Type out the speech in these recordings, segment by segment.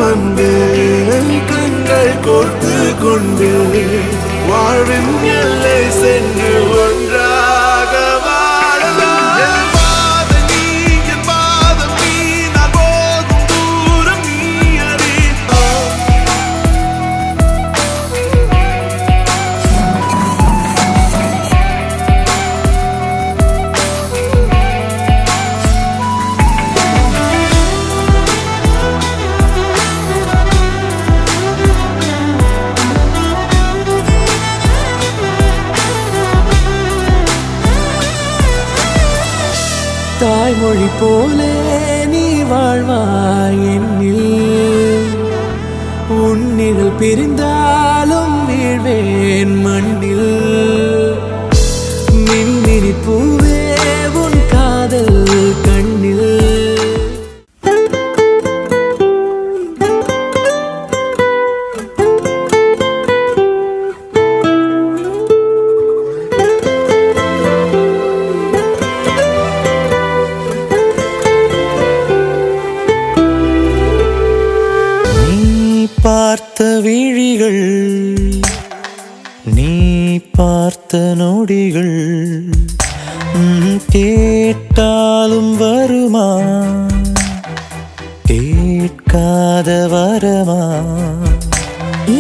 வந்து கண்கள் கோர்த்து கொண்டு வாழ்வின் எல்லை சென்று ஒன்றாக வாழலாம். என் பாதம் நீ, என் பாதம் நீ, நான் போகும் தூரம் நீ அறி. தாய்மொழி போலே நீ வாழ்வாய் என்னில், உன்னில் பிரிந்தாலும் வீழ்வேன் மண்ணில். மின்மினி பூவே உன் காதல் கண்ணில். பார்த்த விழிகள், நீ பார்த்த நொடிகள், கேட்டாலும் வருமா, கேட்காத வரமா?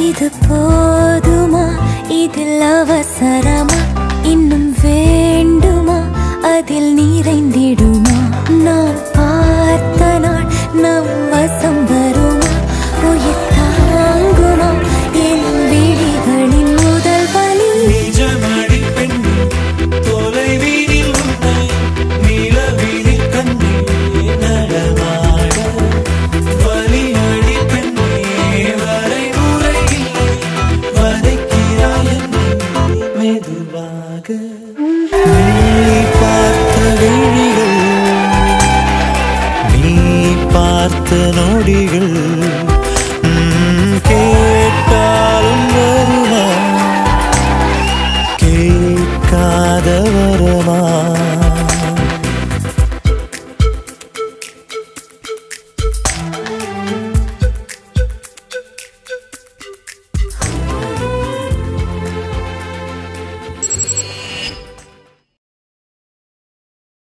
இது போதுமா, இதில் அவசரமா, இன்னும் வேண்டுமா, அதில் நிறைந்திடுமா? நான் பார்த்த நாள் நம் வசம் வருமா, உயிர் தாங்குமா என் விழிகளின் முதல் வலி? நிஜமடி பெண்ணே, தொலைவீதில் உன்னை நிலவினில் கண்ணே நடமாட. வலியடி பெண்ணே, வரைமுறை இல்லை, வதைக்கிறாய் என்னை மெதுவாக. நீ பார்த்த விழிகள், நீ பார்த்த நொடிகள்,